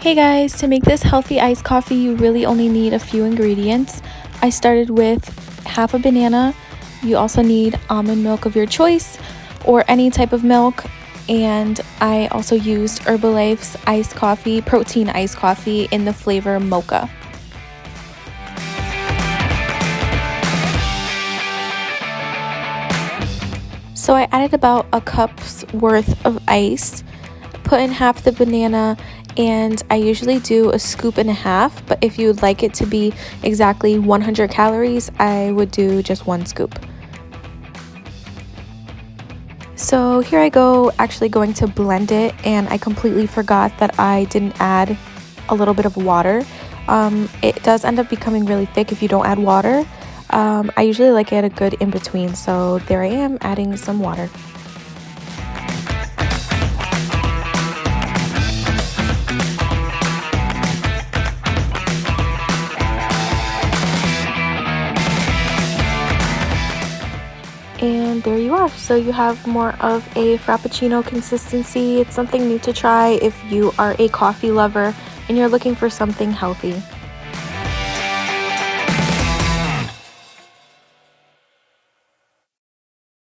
Hey guys, to make this healthy iced coffee, you really only need a few ingredients. I started with half a banana. You also need almond milk of your choice or any type of milk. And I also used Herbalife's iced coffee, protein iced coffee in the flavor Mocha. So I added about a cup's worth of ice, put in half the banana, and I usually do a scoop and a half, but if you'd like it to be exactly 100 calories, I would do just one scoop. So here I go, actually going to blend it, and I completely forgot that I didn't add a little bit of water. It does end up becoming really thick if you don't add water. I usually like it a good in between, so there I am adding some water. And there you are. So you have more of a frappuccino consistency. It's something new to try if you are a coffee lover and you're looking for something healthy.